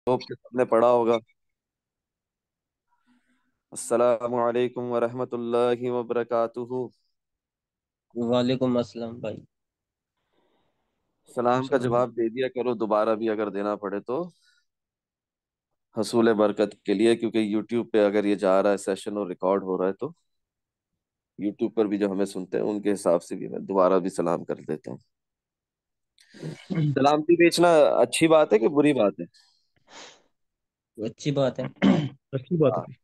Hope कि सबने पढ़ा होगा। अस्सलामु अलैकुम वरहमतुल्लाहि वबरकातुहू। वालेकुम अस्सलाम भाई। सलाम का सलाम। जवाब दे दिया करो, दोबारा भी अगर देना पड़े तो हसूल बरकत के लिए, क्योंकि यूट्यूब पे अगर ये जा रहा है सेशन और रिकॉर्ड हो रहा है तो यूट्यूब पर भी जो हमें सुनते हैं उनके हिसाब से भी मैं दोबारा भी सलाम कर देता हूँ। सलामती बेचना अच्छी बात है कि बुरी बात है? अच्छी बात है। अच्छी बात है आ, भाई।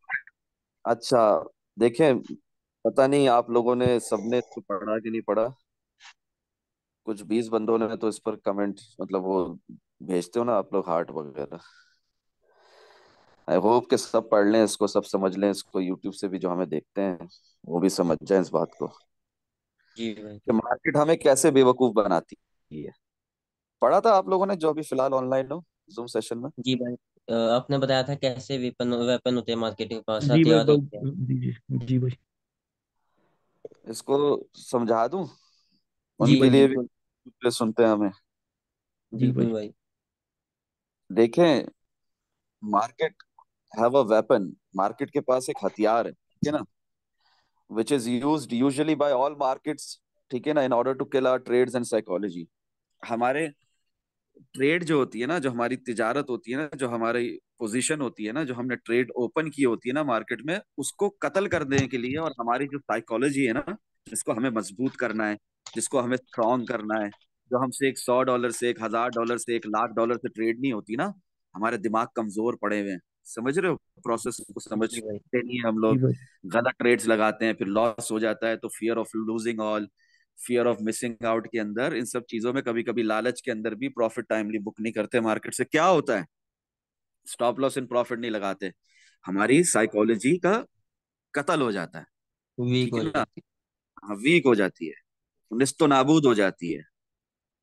अच्छा, देखें, पता नहीं आप लोगों ने सबने इसको पढ़ा कि नहीं पढ़ा। कुछ 20 बंदों ने तो इस पर कमेंट, मतलब वो भेजते हो ना आप लोग, हार्ट वगैरह। आई होप कि सब पढ़ लें इसको, सब समझ लें इसको, यूट्यूब से भी जो हमें देखते हैं वो भी समझ जाए इस बात को जी भाई। कि मार्केट हमें कैसे बेवकूफ बनाती है। पढ़ा था आप लोगों ने जो अभी फिलहाल ऑनलाइन हो, जूम सेशन में? जी भाई। आपने बताया था कैसे वेपन वेपन होते हैं मार्केट के पास, जी भाई हथियार होते हैं। जी जी जी भाई। इसको समझा दूं जी उनके लिए भी बिल्कुल। जो सुनते हैं हमें। जी बिल्कुल भाई। भाई। देखें, market have a weapon. Market के पास एक हथियार है, ठीक है ना, which is used usually by all markets, ठीक है ना, in order to kill our trades and psychology. हमारे ट्रेड जो होती है ना, जो हमारी तिजारत होती है ना, जो हमारी पोजीशन होती है ना, जो हमने ट्रेड ओपन की होती है ना मार्केट में, उसको कत्ल कर देने के लिए, और हमारी जो साइकोलॉजी है ना, जिसको हमें मजबूत करना है, जिसको हमें स्ट्रांग करना है, जो हमसे एक $100 से, $1,000 से, $1,00,000 से ट्रेड नहीं होती ना, हमारे दिमाग कमजोर पड़े हुए हैं। समझ रहे हो? प्रोसेस को जी भाई। समझते नहीं है हम जी लोग। भाई। गलत ट्रेड्स लगाते हैं, फिर लॉस हो जाता है, तो fear of losing all, fear of missing out के अंदर, इन सब चीजों में, कभी कभी लालच के अंदर भी प्रॉफिट टाइमली बुक नहीं करते मार्केट से। क्या होता है, स्टॉप लॉस इन प्रॉफिट नहीं लगाते, हमारी साइकोलॉजी का कत्ल हो जाता है, वीक ठीक हो है ना, जाती वीक हो जाती है, निस्तो नाबूद हो जाती है,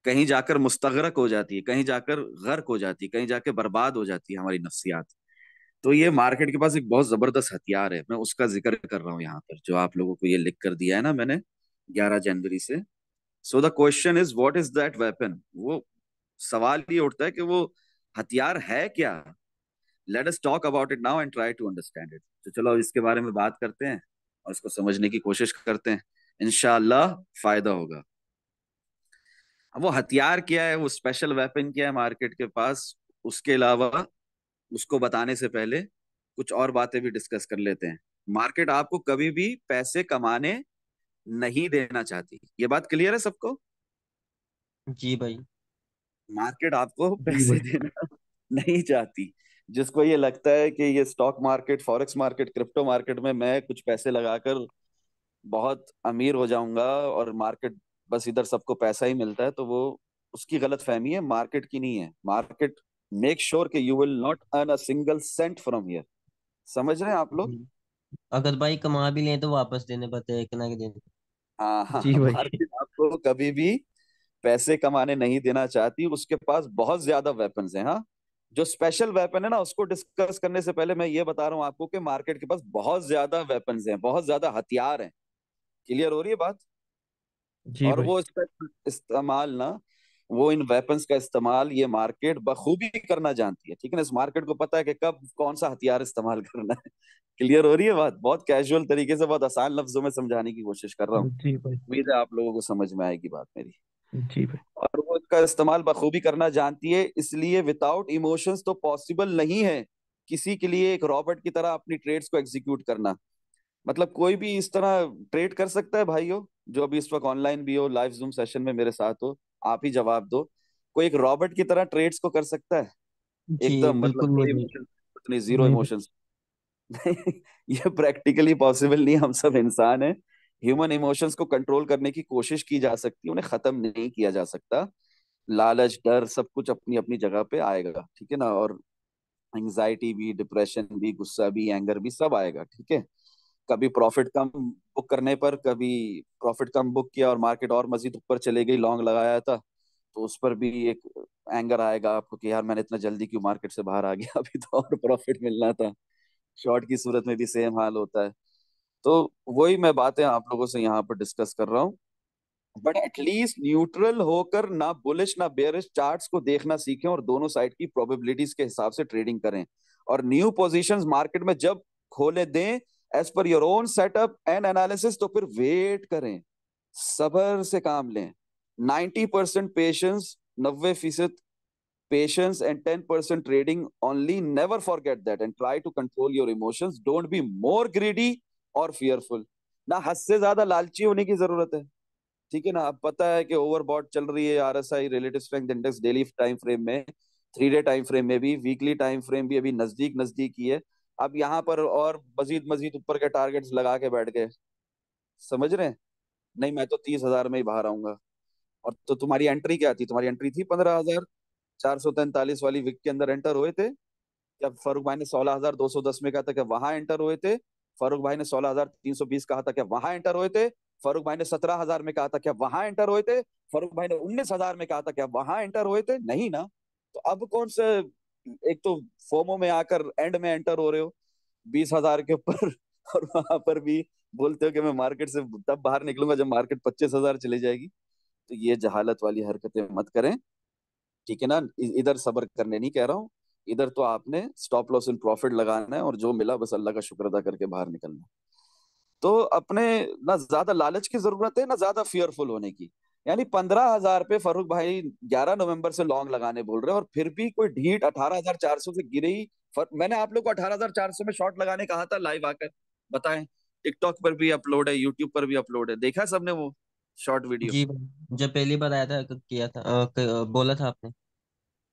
कहीं जाकर मुस्तगरक हो जाती है, कहीं जाकर गर्क हो जाती है, कहीं जाकर बर्बाद हो जाती है हमारी नफ्सियात। तो ये मार्केट के पास एक बहुत जबरदस्त हथियार है, मैं उसका जिक्र कर रहा हूँ यहाँ पर, जो आप लोगों को ये लिख कर दिया है ना मैंने 11 जनवरी से। So the question is what is that weapon. वो सवाल ये उठता है कि वो हथियार है क्या। Let us talk about it now and try to understand it. तो चलो अब इसके बारे में बात करते हैं और इसको समझने की कोशिश करते हैं, इंशाअल्लाह फायदा होगा। अब वो हथियार क्या है, वो स्पेशल वेपन क्या है मार्केट के पास, उसके अलावा उसको बताने से पहले कुछ और बातें भी डिस्कस कर लेते हैं। मार्केट आपको कभी भी पैसे कमाने नहीं देना चाहती, ये बात क्लियर है सबको? है। जी भाई। मार्केट आपको जी पैसे भाई। देना नहीं चाहती। जिसको ये लगता है कि ये stock market, forex market, crypto market में मैं कुछ पैसे लगाकर बहुत अमीर हो जाऊंगा और मार्केट बस इधर सबको पैसा ही मिलता है, तो वो उसकी गलत फहमी है, मार्केट की नहीं है। मार्केट मेक श्योर कि you will not earn a single cent from here. समझ रहे हैं आप लोग? जी। अगर भाई कमा भी लें तो वापस देने पड़ते हैं एक ना एक दिन। हाँ हाँ, जी भाई। मार्केट आपको कभी भी पैसे कमाने नहीं देना चाहती, उसके पास बहुत ज्यादा वेपन्स हैं। हाँ, जो स्पेशल वेपन है ना, उसको डिस्कस करने से पहले मैं ये बता रहा हूँ आपको कि मार्केट के पास बहुत ज्यादा वेपन्स हैं, बहुत ज्यादा हथियार हैं। क्लियर हो रही है बात? जी और भाई। वो इसका इस्तेमाल ना, वो इन वेपन्स का इस्तेमाल ये मार्केट बखूबी करना जानती है, ठीक है ना। इस मार्केट को पता है कि कब कौन सा हथियार इस्तेमाल करना है। क्लियर हो रही है बात? बहुत कैजुअल तरीके से, बहुत आसान लफ्जों में समझाने की कोशिश कर रहा हूँ। जी भाई। उम्मीद है आप लोगों को समझ में आएगी बात मेरी। जी भाई। और वो इसका इस्तेमाल बखूबी करना जानती है, इसलिए विदाउट इमोशंस तो पॉसिबल नहीं है किसी के लिए एक रॉबर्ट की तरह अपनी ट्रेड्स को एग्जीक्यूट करना। मतलब कोई भी इस तरह ट्रेड कर सकता है भाइयों, जो अभी इस वक्त ऑनलाइन भी हो, लाइव जूम सेशन में मेरे साथ हो, आप ही जवाब दो। कोई एक रॉबर्ट की तरह ट्रेड्स को कर सकता है जी एकदम, मतलब बिल्कुल नहीं कोई भाई। इमोशन, नहीं, जीरो नहीं भाई। इमोशंस। ये प्रैक्टिकली पॉसिबल नहीं, हम सब इंसान हैं। ह्यूमन इमोशंस को कंट्रोल करने की कोशिश की जा सकती है, उन्हें खत्म नहीं किया जा सकता। लालच, डर, सब कुछ अपनी अपनी जगह पे आएगा, ठीक है ना, और एंजाइटी भी, डिप्रेशन भी, गुस्सा भी, एंगर भी, सब आएगा, ठीक है। कभी प्रॉफिट कम बुक करने पर, कभी प्रॉफिट कम बुक किया और मार्केट और मजीद ऊपर चले गई, लॉन्ग लगाया था, तो उस पर भी एक एंगर आएगा आपको कि यार मैंने इतना जल्दी क्यों मार्केट से बाहर आ गया, अभी तो और प्रॉफिट मिलना था। शॉर्ट की सूरत में भी सेम हाल होता है। तो वही मैं बातें आप लोगों से यहाँ पर डिस्कस कर रहा हूँ बट एटलीस्ट न्यूट्रल होकर ना बुलिश ना बेयरिश चार्ट्स को देखना सीखें और दोनों साइड की प्रोबेबिलिटीज के हिसाब से ट्रेडिंग करें। और न्यू पोजीशंस मार्केट में जब खोले दें as per your own setup and analysis, तो फिर वेट करें, सब्र से काम लें। 90% patience, 90% patience and 10% trading only. Never forget that and try to control your emotions. Don't be more greedy or fearful. ना हद से ज्यादा लालची होने की जरूरत है, ठीक है ना। अब पता है कि ओवरबॉट चल रही है RSI relative strength index daily time frame में, 3 डे टाइम फ्रेम में भी, वीकली टाइम फ्रेम भी अभी नजदीक नजदीक ही है। अब यहाँ पर और मजीद मजीद ऊपर के टारगेट्स लगा के बैठ गए, समझ रहे हैं? नहीं, मैं तो 30,000 में ही बाहर आऊंगा। और तो तुम्हारी एंट्री क्या थी? तुम्हारी एंट्री थी 15,443 वाली विक के अंदर एंटर हुए थे। क्या फारूक भाई ने 16,210 में कहा था कि वहां एंटर हुए थे? फारूक भाई ने 16,320 कहा था कि वहां एंटर हुए थे? फारूक भाई ने 17,000 में कहा था क्या वहां एंटर हुए थे? फारूक भाई ने 19,000 में कहा था क्या वहां एंटर हुए थे? नहीं ना। तो अब कौन से, एक तो फोमो में आकर एंड में एंटर हो रहे हो 20,000 के ऊपर और वहां पर भी बोलते हो कि मैं मार्केट से तब बाहर निकलूंगा जब मार्केट 25,000 चली जाएगी। तो ये जहालत वाली हरकतें मत करें, ठीक है ना। इधर सब्र करने नहीं कह रहा हूँ, इधर तो आपने स्टॉप लॉस इन प्रॉफिट लगाना है और जो मिला बस अल्लाह का शुक्र अदा करके बाहर निकलना है। तो अपने ना ज्यादा लालच की जरूरत है ना ज्यादा फियरफुल होने की। यानी 15,000 पे फारूक भाई 11 नवंबर से लॉन्ग लगाने बोल रहे हैं और फिर भी कोई ढीठ 18,400 से गिरे ही। मैंने आप लोग को 18,400 में शॉर्ट लगाने कहा था लाइव आकर, बताएं। टिकटॉक पर भी अपलोड है, यूट्यूब पर भी अपलोड है, देखा सबने वो शॉर्ट वीडियो? जी भाई, जब पहली बार आया था किया था बोला था आपने।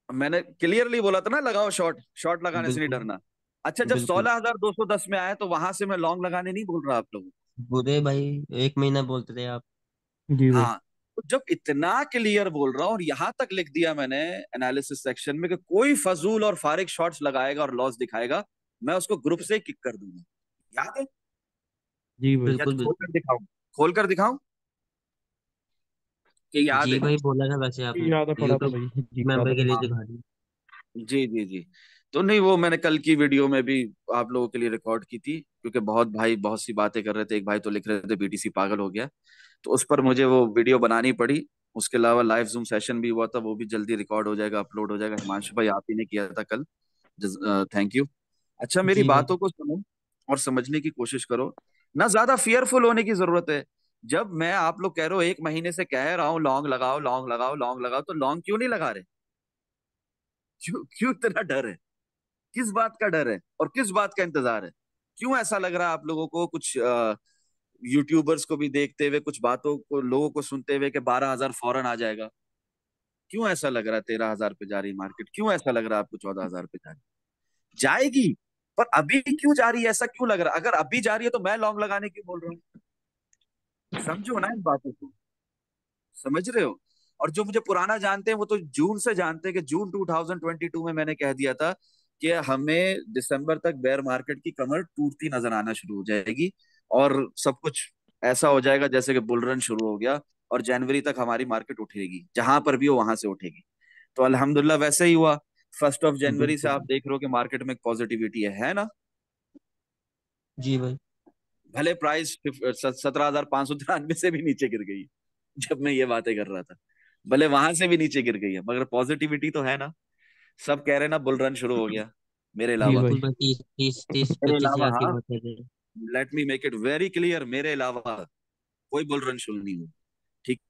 मैंने क्लियरली बोला था ना, लगाओ शॉर्ट, शॉर्ट लगाने से नहीं बिल्कुल। डरना। अच्छा, जब बिल्कुल। 16,210 में आया तो वहां से मैं लॉन्ग लगाने नहीं बोल रहा आप लोगों को। बुरे भाई, 1 महीना बोलते थे आप। जी भाई। हाँ, तो जब इतना क्लियर बोल रहा हूँ और यहां तक लिख दिया मैंने एनालिसिस सेक्शन में कि कोई फजूल और फारिग शॉट्स लगाएगा और लॉस दिखाएगा, मैं उसको ग्रुप से किक कर दूंगा। याद है? जी भाई। या बिल्कुल खोल बिल्कुल। कर दिखाऊं? खोल कर दिखाऊं कि याद जी है? भाई, बोला था वैसे आपने। याद है, पड़ा था यूट्यूब भाई, जी याद मेंबर है के भाई। लिए हाँ, दिखा दी। जी जी जी। तो नहीं, वो मैंने कल की वीडियो में भी आप लोगों के लिए रिकॉर्ड की थी, क्योंकि बहुत भाई बहुत सी बातें कर रहे थे। एक भाई तो लिख रहे थे बीटीसी पागल हो गया, तो उस पर मुझे वो वीडियो बनानी पड़ी। उसके अलावा लाइव जूम सेशन भी हुआ था, वो भी जल्दी रिकॉर्ड हो जाएगा, अपलोड हो जाएगा। हिमांशु भाई आप ही ने किया था कल, थैंक यू। अच्छा, मेरी जी भाई। बातों को सुनो और समझने की कोशिश करो। ना ज्यादा फियरफुल होने की जरूरत है। जब मैं, आप लोग कह रहे हो 1 महीने से कह रहा हूँ लॉन्ग लगाओ लॉन्ग लगाओ लॉन्ग लगाओ, तो लॉन्ग क्यों नहीं लगा रहे? क्यों क्यों इतना डर है? किस बात का डर है और किस बात का इंतजार है? क्यों ऐसा लग रहा है आप लोगों को? कुछ यूट्यूबर्स को भी देखते हुए, कुछ बातों को लोगों को सुनते हुए कि 12,000 फौरन आ जाएगा। क्यों ऐसा लग रहा है 13,000 पे जा रही मार्केट? क्यों ऐसा लग रहा है आपको 14,000 पे जा रही? जाएगी, पर अभी क्यों जा रही है? ऐसा क्यों लग रहा है? अगर अभी जा रही है तो मैं लॉन्ग लगाने क्यों बोल रहा हूँ? समझो ना इन बातों को, समझ रहे हो? और जो मुझे पुराना जानते हैं वो तो जून से जानते हैं कि जून 2022 में मैंने कह दिया था कि हमें दिसंबर तक बेयर मार्केट की कमर टूटती नजर आना शुरू हो जाएगी और सब कुछ ऐसा हो जाएगा जैसे कि बुल रन शुरू हो गया और जनवरी तक हमारी मार्केट उठेगी, जहां पर भी हो वहां से उठेगी। तो अल्हम्दुलिल्लाह वैसे ही हुआ। 1 जनवरी से आप बिल्कुल। देख रहे हो कि मार्केट में पॉजिटिविटी है ना। जी भाई। भले प्राइस 17,593 से भी नीचे गिर गई जब मैं ये बातें कर रहा था, भले वहां से भी नीचे गिर गई है, मगर पॉजिटिविटी तो है ना। सब कह रहे हैं ना बुल रन शुरू हो गया, मेरे जी अलावा। भाई। बिल्कुल भाई, 30 मेरे 25,000 अलावा, की हाँ, बात कर रहे हैं। Let me make it very clear, मेरे अलावा कोई बुल रन शुरू नहीं हुआ, ठीक।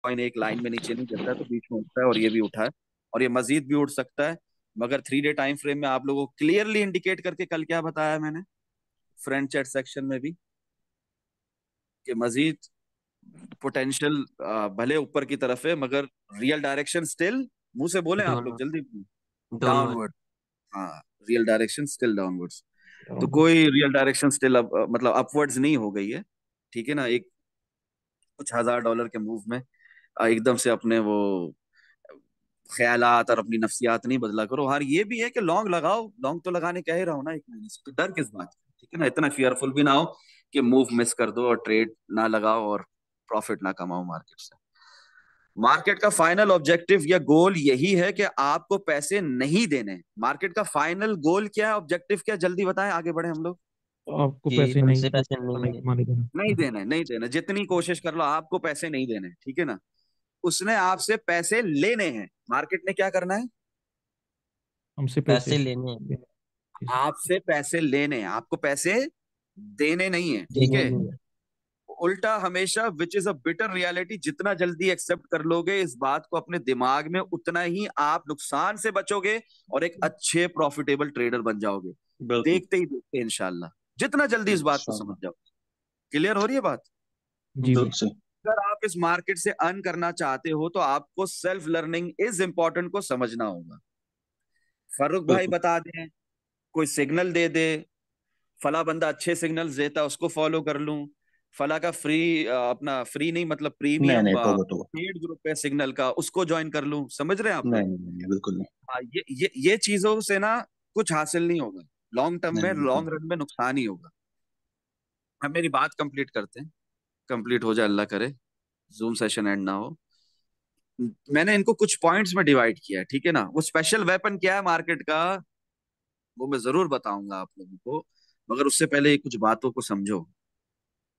कॉइन एक लाइन में नीचे नहीं गिरता है, तो बीच में उठता है और ये भी उठा है और ये मजीद भी उठ सकता है। मगर 3 डे टाइम फ्रेम में आप लोगों को क्लियरली इंडिकेट करके कल क्या बताया मैंने फ्रेंड चैट सेक्शन में भी, कि मजीद पोटेंशियल भले ऊपर की तरफ है, मगर रियल डायरेक्शन स्टिल, मुंह से बोले आप लोग डाउनवर्ड। जल्दी, डाउनवर्ड। डाउनवर्ड। हाँ, रियल डायरेक्शन स्टिल डाउनवर्ड्स। तो डाउनवर्ड। कोई रियल डायरेक्शन स्टिल मतलब अपवर्ड्स नहीं हो गई है, ठीक है ना। एक कुछ $1,000 के मूव में एकदम से अपने वो ख्यालात और अपनी नफ्सियात नहीं बदला करो। हार ये भी है कि लॉन्ग लगाओ, लॉन्ग तो लगाने कह ही रहा हूँ ना 1 महीने से, तो डर किस बात का, ठीक है ना। इतना फियरफुल भी ना हो कि मूव मिस कर दो और ट्रेड ना लगाओ और प्रॉफिट ना कमाओ मार्केट से। मार्केट का फाइनल ऑब्जेक्टिव या गोल यही है कि आपको पैसे नहीं देने। मार्केट का फाइनल गोल क्या है, ऑब्जेक्टिव क्या है, जल्दी बताएं, आगे बढ़े हम लोग। आपको कि पैसे नहीं हमसे पैसे नहीं माने लिए। माने देना। नहीं देने, नहीं देने, जितनी कोशिश कर लो आपको पैसे नहीं देने, ठीक है ना। उसने आपसे पैसे लेने हैं, मार्केट ने क्या करना है? हमसे पैसे पैसे लेने हैं, आपसे पैसे लेने हैं, आपको पैसे देने नहीं है, ठीक देने है। नहीं है। उल्टा हमेशा, which is a bitter reality, जितना जल्दी एक्सेप्ट कर लोगे इस बात को अपने दिमाग में, उतना ही आप नुकसान से बचोगे और एक अच्छे प्रॉफिटेबल ट्रेडर बन जाओगे, बिल्कुल। देखते ही देखते इंशाल्लाह, जितना जल्दी इस बात को समझ इंशाल्लाह। जाओ। क्लियर हो रही है बात? जी बिल्कुल भाई। सही। अगर आप इस मार्केट से अर्न करना चाहते हो तो आपको सेल्फ लर्निंग इज इंपॉर्टेंट को समझना होगा। फर्रुख भाई बिल्कुल। बता दें, कोई सिग्नल दे दे, फला बंदा अच्छे सिग्नल्स देता है उसको फॉलो कर लूं, फला का फ्री, अपना फ्री नहीं मतलब नहीं प्रीमियम नहीं, टोगो टोगो। पेड ग्रुप है सिग्नल का, उसको ज्वाइन कर लूं, समझ रहे हैं आप नहीं लोग? नहीं नहीं नहीं, बिल्कुल नहीं। ये चीजों से ना कुछ हासिल नहीं होगा, लॉन्ग टर्म में, नहीं बिल्कुल लॉन्ग नहीं। रन में नुकसान ही होगा। अब मेरी बात कंप्लीट करते हैं, कंप्लीट हो जाए अल्लाह करे, जूम सेशन एंड ना हो। मैंने इनको कुछ पॉइंट्स में डिवाइड किया है, ठीक है ना। वो स्पेशल वेपन क्या है मार्केट का, वो मैं जरूर बताऊंगा आप लोगों को, मगर उससे पहले कुछ बातों को समझो,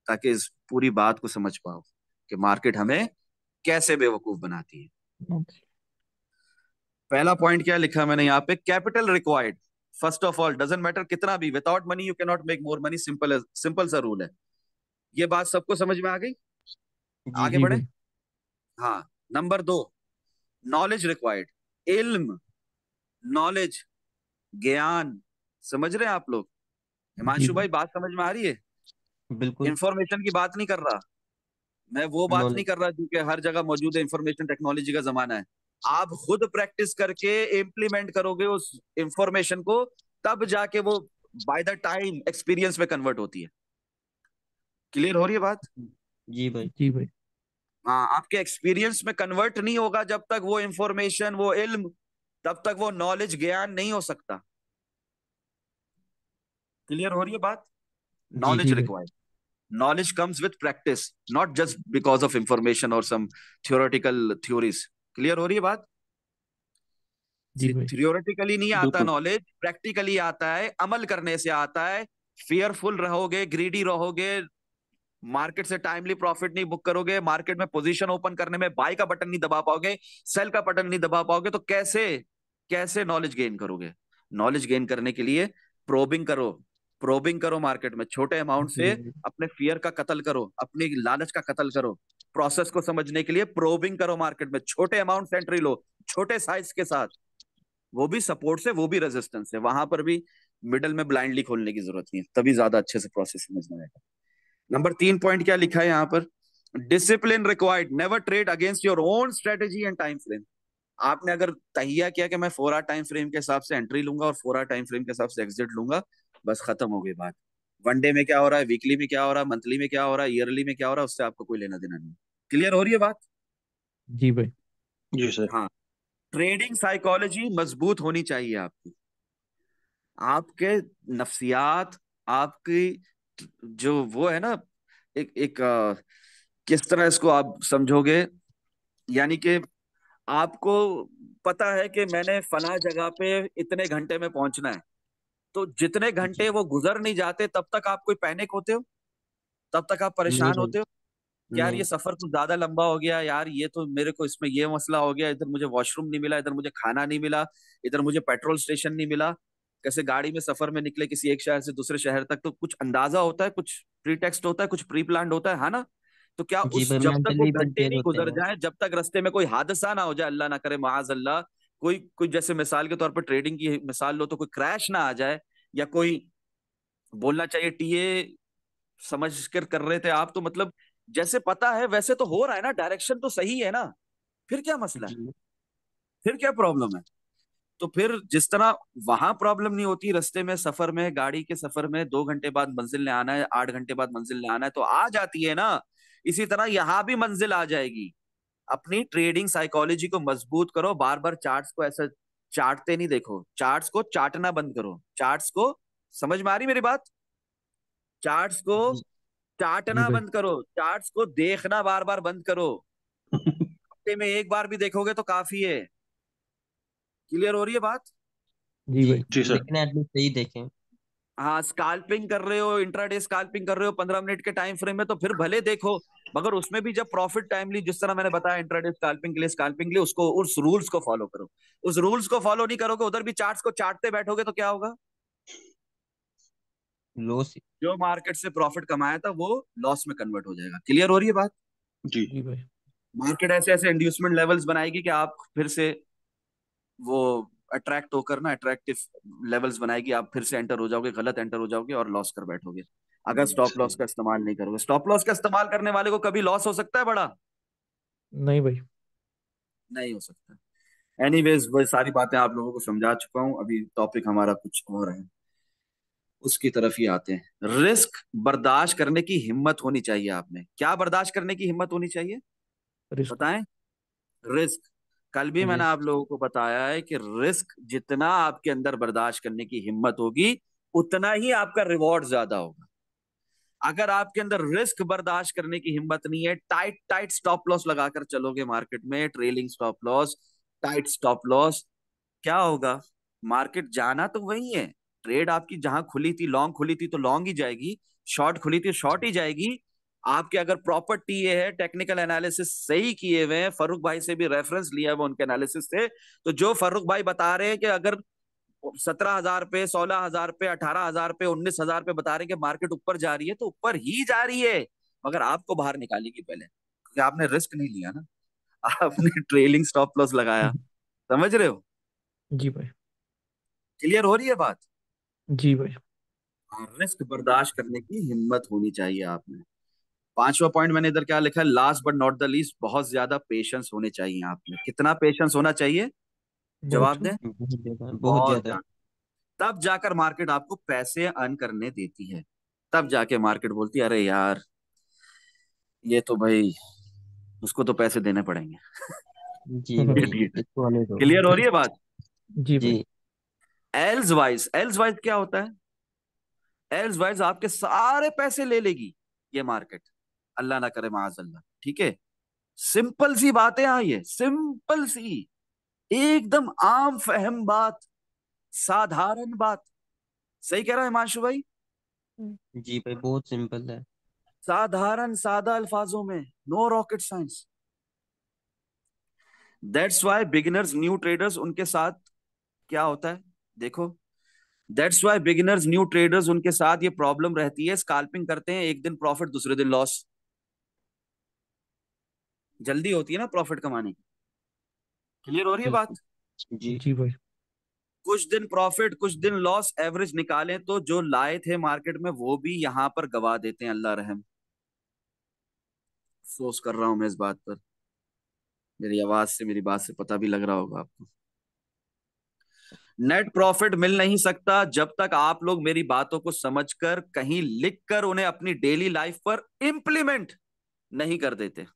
ताकि इस पूरी बात को समझ पाओ कि मार्केट हमें कैसे बेवकूफ बनाती है। पहला पॉइंट क्या लिखा मैंने यहाँ पे, capital required. First of all, doesn't matter कितना भी, without money you can not make more money, simple, simple सा रूल है। ये बात सबको समझ में आ गई? जी आगे जी बढ़े। भाई। हाँ। नंबर दो, नॉलेज रिक्वायर्ड, इल्म, नॉलेज, ज्ञान। समझ रहे हैं आप लोग? जी हिमांशु भाई। भाई बात समझ में आ रही है? बिल्कुल। इंफॉर्मेशन की बात नहीं कर रहा मैं, वो बात नहीं नॉलेज। कर रहा जो कि हर जगह मौजूद है, इंफॉर्मेशन टेक्नोलॉजी का जमाना है। आप खुद प्रैक्टिस करके इम्प्लीमेंट करोगे उस इंफॉर्मेशन को, तब जाके वो बाय द टाइम एक्सपीरियंस में कन्वर्ट होती है। क्लियर हो रही है बात? जी भाई। जी भाई। हाँ, आपके एक्सपीरियंस में कन्वर्ट नहीं होगा जब तक वो इंफॉर्मेशन, वो इल्म, तब तक वो नॉलेज, ज्ञान नहीं हो सकता। क्लियर हो रही है बात? जी नॉलेज जी भाई। Required, knowledge comes with practice, not just because of information or some theoretical theories. Clear हो रही है बात? जी भाई। थियोरेटिकली नहीं आता बिल्कुल। नॉलेज, प्रैक्टिकली आता है, अमल करने से आता है। फियरफुल रहोगे, ग्रीडी रहोगे, मार्केट से टाइमली प्रॉफिट नहीं बुक करोगे, मार्केट में पोजीशन ओपन करने में बाय का बटन नहीं दबा पाओगे, सेल का बटन नहीं दबा पाओगे, तो कैसे कैसे नॉलेज गेन करोगे? नॉलेज गेन करने के लिए प्रोबिंग करो, प्रोबिंग करो मार्केट में, छोटे अमाउंट जी से भाई। अपने फियर का कत्ल करो, अपनी लालच का कत्ल करो। प्रोसेस को समझने के लिए प्रोबिंग करो मार्केट में, छोटे अमाउंट से एंट्री लो, छोटे साइज के साथ, वो भी सपोर्ट से, वो भी रेजिस्टेंस से, वहां पर भी मिडल में ब्लाइंडली खोलने की जरूरत नहीं है, तभी ज्यादा अच्छे से प्रोसेस समझ में आएगा। नंबर तीन पॉइंट क्या लिखा है यहाँ पर, discipline required, never trade against your own strategy and time frame. आपने अगर तहिया किया कि मैं 4 आवर टाइम फ्रेम के हिसाब से एंट्री लूंगा और 4 आवर टाइम फ्रेम के हिसाब से एग्जिट लूंगा, बस खत्म हो गई बात। वनडे में क्या हो रहा है, वीकली में क्या हो रहा है, मंथली में क्या हो रहा है, ईयरली में क्या हो रहा है, उससे आपको कोई लेना देना नहीं। क्लियर हो रही है बात? जी भाई। जी सर। हाँ। ट्रेडिंग साइकोलॉजी मजबूत होनी चाहिए आपकी, आपके नफ्सियात, आपकी जो वो है ना, एक एक किस तरह इसको आप समझोगे, यानी कि आपको पता है कि मैंने फला जगह पे इतने घंटे में पहुंचना है, तो जितने जी। घंटे वो गुजर नहीं जाते तब तक आप कोई पैनिक होते हो, तब तक आप नहीं परेशान भाई। होते हो कि यार ये नहीं। सफर कुछ ज्यादा लंबा हो गया, यार ये तो मेरे को इसमें ये मसला हो गया, इधर मुझे वॉशरूम नहीं मिला, इधर मुझे खाना नहीं मिला, इधर मुझे पेट्रोल स्टेशन नहीं मिला। कैसे गाड़ी में सफर में निकले किसी एक शहर से दूसरे शहर तक, तो कुछ अंदाजा होता है, कुछ प्री टेक्स्ट होता है, कुछ प्री प्लान्ड होता है ना। तो क्या जी उस, भाई, जब तक वो मेंटली घंटे प्रिपेयर नहीं होते हैं गुजर वो। जाए, जब तक रास्ते में कोई हादसा ना हो जाए, अल्लाह ना करे माज अल्लाह, कोई कोई जैसे मिसाल के तौर पर ट्रेडिंग की मिसाल लो, तो कोई क्रैश ना आ जाए, या कोई, बोलना चाहिए टीए समझ कर रहे थे आप, तो मतलब जैसे पता है वैसे तो हो रहा है ना, डायरेक्शन तो सही है ना, फिर क्या मसला है, जी। फिर क्या प्रॉब्लम है? तो फिर जिस तरह वहां प्रॉब्लम नहीं होती, रास्ते में सफर में, गाड़ी के सफर में 2 घंटे बाद मंजिल ने आना है, 8 घंटे बाद मंजिल ने आना है, तो आ जाती है ना, इसी तरह यहां भी मंजिल आ जाएगी। अपनी ट्रेडिंग साइकोलॉजी को मजबूत करो, बार बार चार्ट्स को ऐसा चाटते नहीं देखो, चार्ट्स को चाटना बंद करो, चार्ट्स को, समझ में आ रही मेरी बात? चार्ट्स को जी। जी चाटना भाई। बंद करो, चार्ट्स को देखना बार बार बंद करो, हफ्ते में एक बार भी देखोगे तो काफी है। क्लियर हो रही है बात? जी जी। भाई। जी सर। लेकिन एटलीस्ट सही देखें। हाँ, स्काल्पिंग कर रहे हो, इंट्राडे स्काल्पिंग कर रहे हो 15 मिनट के टाइम फ्रेम में, तो फिर भले देखो, मगर उसमें भी जब प्रॉफिट टाइमली, जिस तरह मैंने बताया इंट्राडे स्काल्पिंग के लिए उसको, उस रूल्स को फॉलो करो। उस रूल्स को फॉलो नहीं करोगे, उधर भी चार्ट्स को चाटते बैठोगे, तो क्या होगा? लॉस। जो मार्केट से प्रॉफिट कमाया था वो लॉस में कन्वर्ट हो जाएगा। क्लियर हो रही है बात? जी जी भाई। मार्केट ऐसे ऐसे इंड्यूसमेंट लेवल्स बनाएगी कि आप फिर से वो अट्रैक्ट होकर ना, अट्रैक्टिव लेवल्स बनाएगी, आप फिर से एंटर हो जाओगे, गलत एंटर हो जाओगे और लॉस कर बैठोगे, अगर स्टॉप लॉस का इस्तेमाल नहीं करोगे। स्टॉप लॉस का इस्तेमाल करने वाले को कभी लॉस हो सकता है बड़ा? नहीं भाई। नहीं हो सकता। एनीवेज, वो सारी बातें आप लोगों को समझा चुका हूं। अभी टॉपिक हमारा कुछ और है, उसकी तरफ ही आते हैं। रिस्क बर्दाश्त करने की हिम्मत होनी चाहिए आप में। क्या बर्दाश्त करने की हिम्मत होनी चाहिए? रिस्क। बताएं। रिस्क। कल भी मैंने आप रिस्क। लोगों को बताया है कि रिस्क जितना आपके अंदर बर्दाश्त करने की हिम्मत होगी, उतना ही आपका रिवॉर्ड ज्यादा होगा। अगर आपके अंदर रिस्क बर्दाश्त करने की हिम्मत नहीं है, टाइट टाइट स्टॉप लॉस लगाकर चलोगे मार्केट में, trailing stop loss, tight stop loss, क्या होगा? मार्केट जाना तो वही है। ट्रेड आपकी जहां खुली थी, लॉन्ग खुली थी तो लॉन्ग ही जाएगी, शॉर्ट खुली थी शॉर्ट ही जाएगी। आपके अगर प्रॉपर टीए है, टेक्निकल एनालिसिस सही किए हुए हैं, फरूक भाई से भी रेफरेंस लिया हुआ उनके एनालिसिस से, तो जो फरूक भाई बता रहे हैं कि अगर 17,000 पे, 16,000 पे, 18,000 पे, 19,000 पे बता रहे हैं कि मार्केट ऊपर जा रही है, तो ऊपर ही जा रही है, मगर आपको बाहर निकालेगी पहले, क्योंकि आपने रिस्क नहीं लिया ना, आपने ट्रेलिंग स्टॉप लॉस लगाया। समझ रहे हो? जी भाई। क्लियर हो रही है बात? जी भाई। रिस्क बर्दाश्त करने की हिम्मत होनी चाहिए आप में। पांचवा पॉइंट मैंने इधर क्या लिखा है, last but not the least, बहुत ज्यादा पेशेंस होने चाहिए आप में। कितना पेशेंस होना चाहिए? बहुत जवाब सा। दें। बहुत ज्यादा, बहुत बहुत ज्यादा। ज्यादा। तब जाकर मार्केट आपको पैसे अर्न करने देती है। तब जाके मार्केट बोलती है, अरे यार, ये तो भाई, उसको तो पैसे देने पड़ेंगे। जी ये भाई, ठीक है। इसको आने दो। क्लियर हो रही है बात? जी भाई। जी। एल्स वाइज क्या होता है? एल्स वाइज आपके सारे पैसे ले लेगी ये मार्केट, अल्लाह ना करे माजल्ला। ठीक है? सिंपल सी बातें, हाँ, ये सिंपल सी, एकदम आम फहम बात, साधारण बात। सही कह रहा है हिमांशु भाई? जी भाई, बहुत सिंपल है। साधारण सादा अल्फाजों में, no rocket science. That's why beginners new traders, उनके साथ क्या होता है देखो, that's why beginners new traders, उनके साथ ये प्रॉब्लम रहती है, स्काल्पिंग करते हैं, एक दिन प्रॉफिट दूसरे दिन लॉस, जल्दी होती है ना प्रॉफिट कमाने की। क्लियर हो रही है बात? बिल्कुल। जी। जी भाई। कुछ दिन प्रॉफिट कुछ दिन लॉस एवरेज निकालें तो जो लाए थे मार्केट में वो भी यहां पर गवा देते हैं, अल्लाह रहम। अफसोस कर रहा हूं मैं इस बात पर, मेरी आवाज से, मेरी बात से पता भी लग रहा होगा आपको। नेट प्रॉफिट मिल नहीं सकता जब तक आप लोग मेरी बातों को समझकर, कहीं लिखकर, उन्हें अपनी डेली लाइफ पर इंप्लीमेंट नहीं कर देते।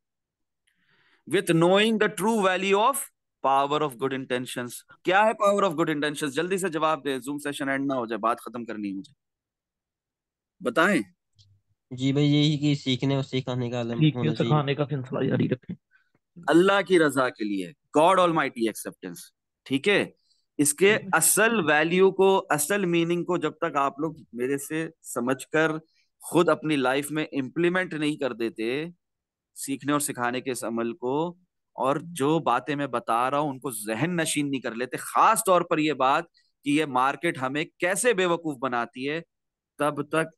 With knowing the true value of power of good intentions. क्या है पावर ऑफ गुड इंटेंशंस? जल्दी से जवाब दे, जूम सेशन एंड ना हो जाए, बात खत्म करनी है मुझे, बताएं। जी भाई, यही कि सीखने और सिखाने का आलम सीखने होना चाहिए। सिखाने का सिलसिला जारी रखें। अल्लाह की रजा के लिए, गॉड ऑलमाइटी एक्सेप्टेंस। ठीक है? इसके जी भाई। असल वैल्यू को, असल मीनिंग को जब तक आप लोग मेरे से समझकर खुद अपनी लाइफ में इंप्लीमेंट नहीं कर देते, सीखने और सिखाने के इस अमल को, और जो बातें मैं बता रहा हूं उनको जहन नशीन नहीं कर लेते, खास तौर पर यह बात कि ये मार्केट हमें कैसे बेवकूफ बनाती है, तब तक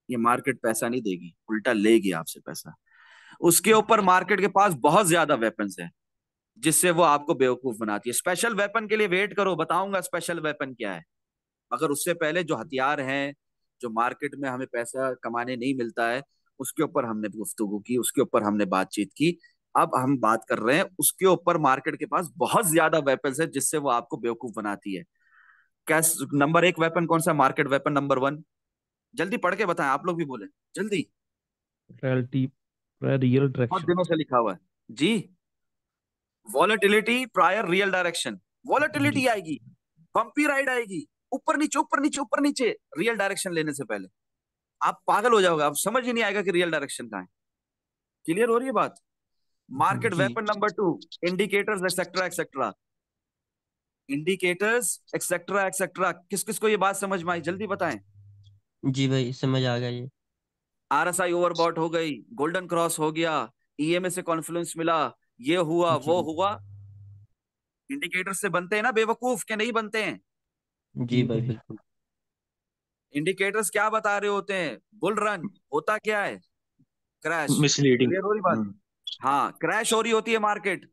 ये मार्केट पैसा नहीं देगी, उल्टा लेगी आपसे पैसा। उसके ऊपर मार्केट के पास बहुत ज्यादा वेपन्स हैं जिससे वो आपको बेवकूफ बनाती है। स्पेशल वेपन के लिए वेट करो, बताऊंगा स्पेशल वेपन क्या है। मगर उससे पहले जो हथियार हैं, जो मार्केट में हमें पैसा कमाने नहीं मिलता है, उसके ऊपर हमने गुफ्तगू की, उसके ऊपर हमने बातचीत की। अब हम बात कर रहे हैं उसके ऊपर, मार्केट के पास बहुत ज्यादा वेपन्स है जिससे वो आपको बेवकूफ बनाती है। कैश नंबर एक वेपन कौन सा? मार्केट वेपन नंबर वन, जल्दी पढ़ के बताएं, आप लोग भी बोले जल्दी। रियलिटी, रियल बहुत डायरेक्शन। दिनों से लिखा हुआ है जी। Volatility prior real direction. जी। वॉलेटिलिटी आएगी, बम्पी राइड आएगी, ऊपर नीचे ऊपर नीचे ऊपर नीचे, रियल डायरेक्शन लेने से पहले आप पागल हो जाओगे, आप समझ ही नहीं आएगा कि रियल डायरेक्शन कहाँ है। क्लियर हो रही है बात? मार्केट जी। Weapon number two, indicators etcetera etcetera. Indicators etcetera etcetera, किस किस को ये बात समझ में आई, जल्दी बताएं। जी भाई, समझ आ गया ये। आरएसआई ओवरबॉट हो गई, गोल्डन क्रॉस हो गया, ईएमए से कॉन्फ्लुएंस मिला, ये हुआ जी वो हुआ। इंडिकेटर से बनते हैं ना बेवकूफ, के नहीं बनते हैं। जी जी भाई, भाई। बिल्कुल। इंडिकेटर्स क्या बता रहे होते हैं? बुल रन होता क्या है? क्रैश। मिसलीडिंग। क्लियर हो रही बात? हाँ, क्रैश हो रही होती है मार्केट।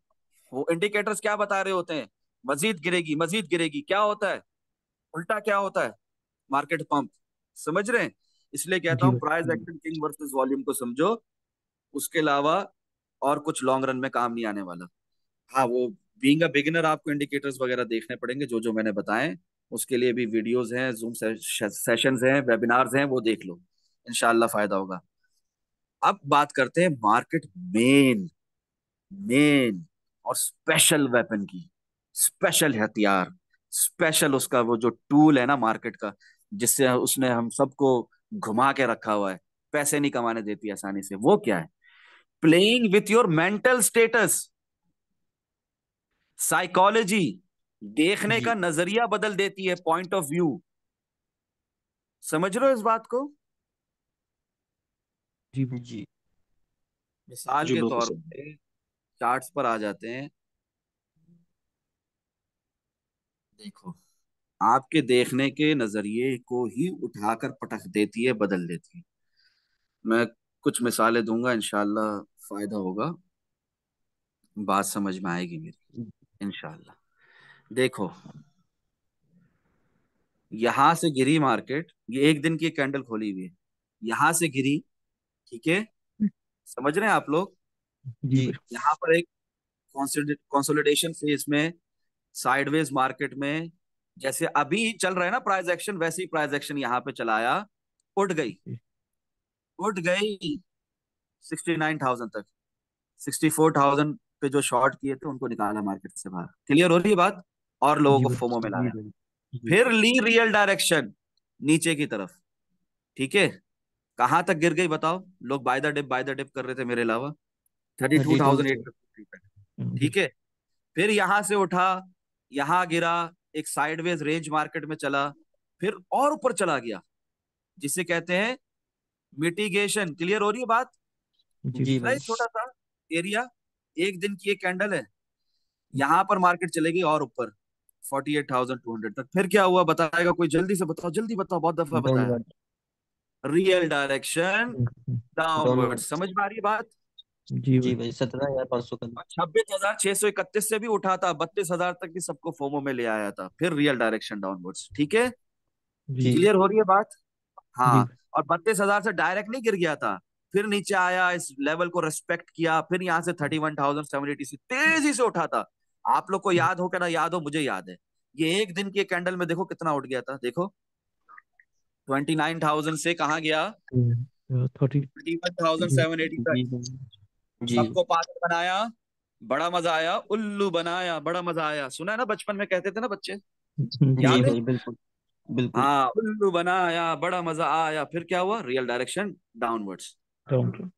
वो इंडिकेटर्स क्या बता रहे होते हैं? मजीद गिरेगी, मजीद गिरेगी। क्या होता है? उल्टा क्या होता है? Market pump. समझ रहे हैं? इसलिए कहता जी हूँ भाई। Price action king versus volume को समझो। उसके अलावा और कुछ लॉन्ग रन में काम नहीं आने वाला। हाँ, वो बीइंग अ बिगिनर आपको इंडिकेटर्स वगैरह देखने पड़ेंगे, जो जो मैंने बताए। उसके लिए भी वीडियोस हैं, जूम सेशंस हैं, वेबिनार्स हैं, वो देख लो। इंशाल्लाह फायदा होगा। अब बात करते हैं मार्केट मेन मेन और स्पेशल वेपन की। स्पेशल हथियार, स्पेशल उसका वो जो टूल है ना मार्केट का, जिससे उसने हम सबको घुमा के रखा हुआ है, पैसे नहीं कमाने देती आसानी से। वो क्या है? Playing with your mental status, psychology. देखने जी का नजरिया बदल देती है, पॉइंट ऑफ व्यू। समझ रहे हो इस बात को? जी भाई। जी मिसाल जी के बिल्कुल तौर सर। पे चार्ट्स पर आ जाते हैं। देखो, आपके देखने के नजरिए को ही उठाकर पटक देती है, बदल देती है। मैं कुछ मिसालें दूंगा, इंशाल्लाह फायदा होगा, बात समझ में आएगी मेरी, इंशाल्लाह। देखो, यहां से गिरी मार्केट, ये एक दिन की कैंडल खोली हुई है, यहां से गिरी। ठीक है, समझ रहे हैं आप लोग? जी जी भाई। यहाँ पर एक कंसोलिडेशन फेज में, साइडवेज मार्केट में, जैसे अभी चल रहा है ना प्राइस एक्शन, वैसे ही प्राइस एक्शन यहाँ पे चलाया। उठ गई, उठ गई 69,000 तक। 64,000 पे जो शॉर्ट किए थे उनको निकाला मार्केट से बाहर। क्लियर हो रही है बात? और लोगों जी को भाई। फोमो में जी लाया। भाई। जी फिर ली रियल डायरेक्शन नीचे की तरफ। ठीक है, कहां तक गिर गई बताओ? लोग बाय द डिप कर रहे थे मेरे अलावा। थर्टी टू 32 थाउजेंड एट पे। फिफ्टी पे। जी। ठीक है, फिर यहां से उठा, यहां गिरा, एक साइडवेज रेंज मार्केट में चला, फिर और ऊपर चला गया, जिसे कहते हैं मिटिगेशन। क्लियर हो रही है बात? जी जी भाई। दिख रहा है भाई। छोटा सा एरिया? एक दिन की एक कैंडल है, यहां पर मार्केट चलेगी और ऊपर 48,200 तक। फिर क्या हुआ बताएगा कोई? जल्दी से बताओ, जल्दी बताओ, बहुत दफा बताया। Downward. Real direction downward. Downward. समझ में आ रही है बात? जी जी भाई। भाई, 17,500 का। और 26,631 से भी उठा था, 32,000 तक भी सबको फोमो में ले आया था, फिर रियल डायरेक्शन डाउनवर्ड्स। ठीक है, जी। जी क्लियर हो रही है बात? जी हाँ। भाई। और 32,000 से डायरेक्ट नहीं गिर गया था, फिर नीचे आया, इस लेवल को रेस्पेक्ट किया, फिर यहां से 31,780 से तेजी से उठा था। आप लोग को याद हो क्या ना याद हो, मुझे याद है। ये एक दिन की कैंडल में देखो कितना उठ गया था, देखो 29,000 से कहाँ गया? 30। 31,780 तक। जी भाई। जी सबको पागल बनाया, बड़ा मजा आया, उल्लू बनाया, बड़ा मजा आया। सुना है ना, बचपन में कहते थे ना बच्चे, जी याद है? भाई, बिल्कुल बिल्कुल। हाँ, उल्लू बनाया, बड़ा मजा आया। फिर क्या हुआ? Real direction downwards. डाउन।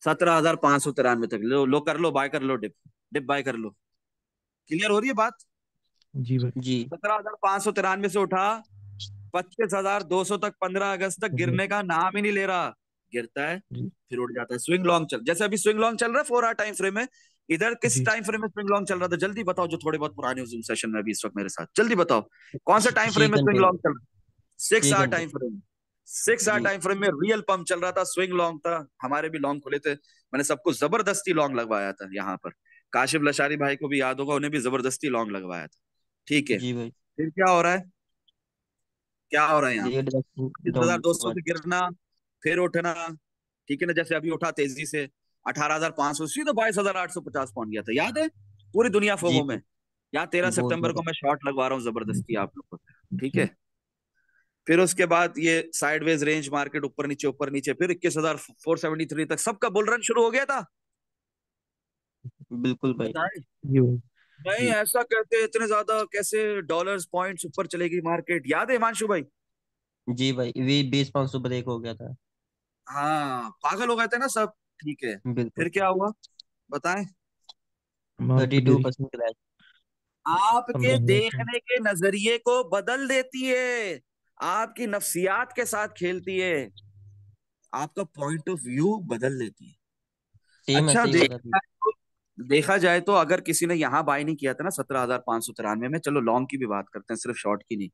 17,593 तक लो, लो कर लो, बाय कर लो, डिप, डिप बाय कर लो। क्लियर हो रही है बात? जी भाई। जी 17,593 से उठा 25,200 तक, 15 अगस्त तक गिरने का नाम ही नहीं ले रहा। गिरता है, जी। फिर उठ जाता है। स्विंग लॉन्ग चल, जैसे अभी स्विंग लॉन्ग चल रहा है 4 आवर टाइम फ्रेम में। इधर किस जी। टाइम फ्रेम में स्विंग लॉन्ग चल रहा था? जल्दी बताओ, जो थोड़े बहुत पुराने जूम सेशन में अभी इस वक्त मेरे साथ, जल्दी बताओ। कौन सा टाइम छह फ्रेम में स्विंग घंटे लॉन्ग चल रहा है? सिक्स 6 आवर घंटे टाइम फ्रेम। 6 आवर जी टाइम फ्रेम में रियल पंप चल रहा था, स्विंग लॉन्ग था। हमारे भी लॉन्ग खुले थे, मैंने सबको जबरदस्ती लॉन्ग लगवाया था यहाँ पर। काशिफ लशारी भाई को भी याद होगा, उन्हें भी जबरदस्ती लॉन्ग लगवाया था। ठीक है, जी भाई। फिर क्या हो रहा है? क्या हो रहा है यहाँ? रियल पच्चीस हजार दो सौ डाउनवर्ड। से गिरना, फिर उठना। ठीक है ना, जैसे अभी उठा तेजी से 18,500, सीधा 22,850 पहुंच गया था, याद है? पूरी दुनिया जी फोमो में। यहाँ 13 सितंबर को बहुत मैं शॉर्ट लगवा रहा हूँ जबरदस्ती आप लोग को। ठीक जी। है, फिर उसके बाद ये साइडवेज रेंज मार्केट, ऊपर नीचे, फिर 21,473 तक सबका बुल रन शुरू हो गया था। बिल्कुल भाई। बताए? जी भाई। नहीं, जी ऐसा कहते इतने ज्यादा कैसे डॉलर्स पॉइंट्स ऊपर चलेगी मार्केट, याद है हिमांशु भाई? जी भाई, वी 20,500 ब्रेक हो गया था। हाँ, पागल हो गए थे ना सब। ठीक है, बिल्कुल। फिर क्या हुआ बताएं? Market 32% crash. आपके गिरी। देखने के नजरिए को बदल देती है। आपकी नफ्सियात के साथ खेलती है, आपका पॉइंट ऑफ व्यू बदल देती है। सेम अच्छा ऐसे ही हुआ था अभी। देखा जाए तो अगर किसी ने यहाँ बाय नहीं किया था ना 17,593 में, चलो लॉन्ग की भी बात करते हैं, सिर्फ शॉर्ट की नहीं,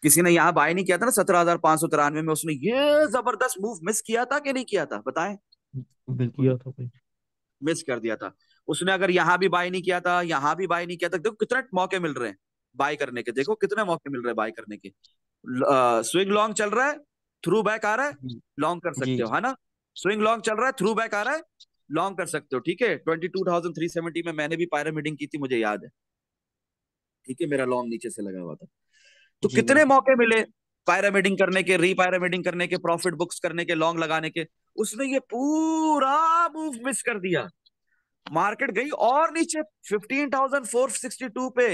किसी ने यहाँ बाय नहीं किया था ना 17,593 में, उसने ये जबरदस्त मूव मिस किया था कि नहीं किया था, बताएं? बिल्कुल। किया था भाई। मिस कर दिया था उसने। अगर यहाँ भी बाय नहीं किया था, यहाँ भी बाय नहीं किया था, देखो कितने मौके मिल रहे हैं बाय करने के, देखो कितने मौके मिल रहे हैं बाय करने के। स्विंग लॉन्ग चल रहा है, थ्रू बैक आ रहा है, जी लॉन्ग कर जी। सकते हो, है ना? स्विंग लॉन्ग चल रहा है, थ्रू बैक आ रहा है, लॉन्ग कर सकते हो, ठीक है। 22,370 में मैंने भी पैरामीडिंग की थी, मुझे याद है, ठीक है, मेरा लॉन्ग नीचे से लगा हुआ था। तो जी कितने भाई। मौके मिले पैरामीडिंग करने के, रीपैरामीडिंग करने के, प्रॉफिट बुक्स करने के, लॉन्ग लगाने के। उसने ये पूरा मूव मिस कर दिया। मार्केट गई और नीचे 15,462 पे,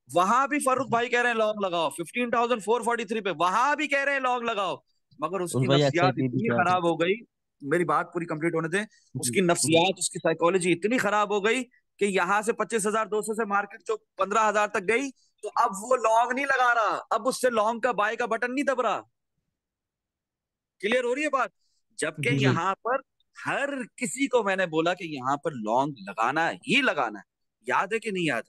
वहां भी फारूक भाई कह रहे हैं लॉन्ग लगाओ। 15,443 पे वहां भी कह रहे हैं लॉन्ग लगाओ, मगर और उसकी भाई नफ्सियात एसआईपी भी इतनी किया था। खराब हो गई। मेरी बात पूरी कंप्लीट होने दें। जी उसकी जी नफ्सियात, उसकी साइकोलॉजी इतनी खराब हो गई कि यहां से 25,200 से मार्केट जो 15,000 तक गई, तो अब वो लॉन्ग नहीं लगा रहा, अब उससे लॉन्ग का बाय का बटन नहीं दब रहा। क्लियर हो रही है बात? जबकि जी भाई। जी यहाँ पर हर किसी को मैंने बोला कि यहाँ पर लॉन्ग लगाना ही लगाना है। याद है कि नहीं याद?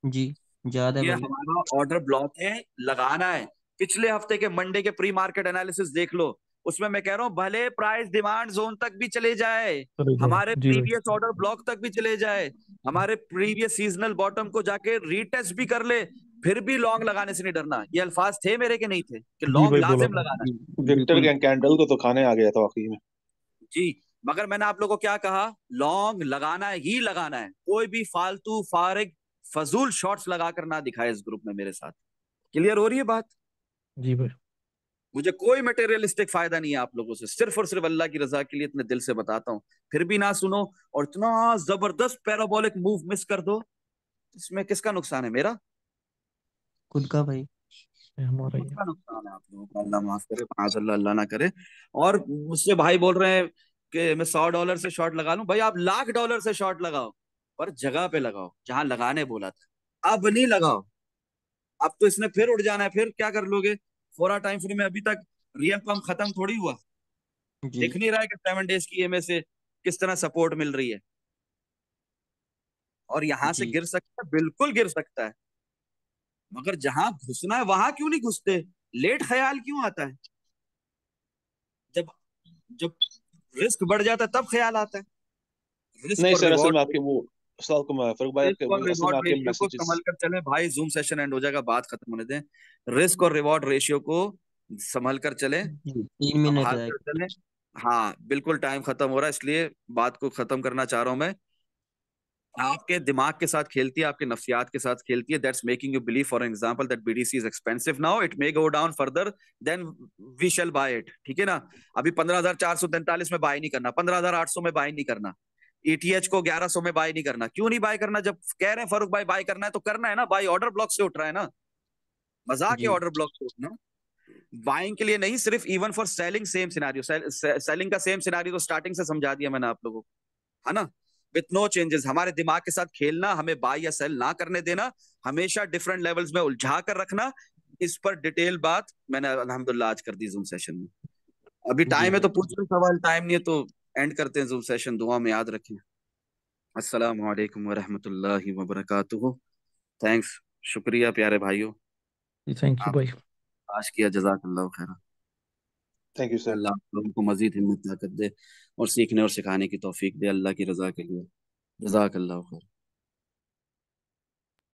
जी। याद है ये भाई। हमारा ऑर्डर ब्लॉक है, लगाना है। पिछले हफ्ते के मंडे के प्री मार्केट एनालिसिस देख लो, उसमें मैं कह रहा हूं भले प्राइस डिमांड जोन तक भी चले जाए, अरे वाह, हमारे जी भाई। प्रीवियस ऑर्डर ब्लॉक तक भी चले जाए, हमारे प्रीवियस सीजनल बॉटम को जाके रीटेस्ट भी कर ले, फिर भी लॉन्ग लगाने से नहीं डरना। ये अल्फाज थे मेरे के नहीं थे कि जी लॉन्ग भाई, बोला लाजिम था। लगाना जी है? विक्टर बिल्कुल। के कैंडल को तो खाने आ गया था आखिरी में। जी, मगर मैंने आप लोगों को क्या कहा? लॉन्ग लगाना ही लगाना है। कोई भी फालतू फारिग फजूल शॉट्स लगा कर ना दिखाए इस ग्रुप में मेरे साथ। क्लियर हो रही है बात? जी भाई। मुझे कोई मटेरियलिस्टिक फायदा नहीं है आप लोगों से, सिर्फ और सिर्फ अल्लाह की रजा के लिए इतने दिल से बताता हूँ। फिर भी ना सुनो और इतना जबरदस्त पैराबोलिक मूव मिस कर दो, इसमें किसका नुकसान है? मेरा? खुद का भाई। ये हमारा खुद ही है। का नुकसान है आप लोगों का, अल्लाह माफ करे, माजल्ला अल्लाह ना करे। और मुझसे भाई बोल रहे हैं कि मैं $100 से शॉर्ट लगा लूं। भाई आप $1,00,000 से शॉर्ट लगाओ, पर जगह पे लगाओ जहां लगाने बोला था, अब नहीं लगाओ। अब तो इसने फिर उड़ जाना है, फिर क्या कर लोगे? फोरा टाइम फ्रेम में अभी तक रियल पंप खत्म थोड़ी हुआ, जी दिख नहीं रहा है कि 7 डेज की ईएमए से किस तरह सपोर्ट मिल रही है। और यहां से जी गिर सकता है, बिल्कुल गिर सकता है, मगर जहां घुसना है वहां क्यों नहीं घुसते? लेट ख्याल क्यों आता है? जब जब रिस्क बढ़ जाता है तब ख्याल आता है। रिस्क नहीं और सर, असल में रिवॉर्ड, आपके वो फारूक भाई, आपके रिस्क और असल में रिवॉर्ड आपके रेशियो को मैसेजेस। संभल कर चले भाई। जूम सेशन एंड हो जाएगा, बात खत्म होने दें। रिस्क और रिवॉर्ड रेशियो को संभल कर चले, जी। 3 मिनट संभाल रह कर गए। चले। हाँ बिल्कुल, टाइम खत्म हो रहा है, इसलिए बात को खत्म करना चाह रहा हूं मैं। आपके दिमाग के साथ खेलती है, आपके नफ्सियात के साथ खेलती है। That's making you believe for example that BDC is expensive now, it may go down further, then we shall buy it, ठीक है ना? अभी 15,443 में बाय नहीं करना, 15,800 में बाय नहीं करना, ईटीएच को 1100 में बाय नहीं करना। क्यों नहीं बाय करना? जब कह रहे हैं फारूक भाई बाय करना है तो करना है ना बाय। ऑर्डर ब्लॉक से उठ रहा है ना, मजाक है जी ऑर्डर ब्लॉक से उठना। बाइंग के लिए नहीं, सिर्फ even for selling same scenario. Selling का सेम सिनारियो तो स्टार्टिंग से समझा दिया मैंने आप लोगों को, है ना? With no changes. हमारे दिमाग के साथ खेलना, हमें बाय या सेल ना करने देना, हमेशा डिफरेंट लेवल्स में उलझा कर रखना। इस पर डिटेल बात मैंने अल्हम्दुलिल्लाह आज कर दी जूम सेशन में। अभी जी टाइम है तो भाई। पूछ लो सवाल, टाइम नहीं है तो एंड करते हैं जूम सेशन। दुआ में याद रखें। अस्सलाम वालेकुम वरहमतुल्लाहि वबरकातुहू। थैंक्स, शुक्रिया प्यारे भाइयों, जी, थैंक यू आप भाई। आज किया, जजाकल्लाह खैर। Thank you sir. अल्लाह आप लोगों को मजीद हिम्मत ताकत दे और सीखने और सिखाने की तौफीक दे, अल्लाह की रजा के लिए। जजाकल्लाह खैर।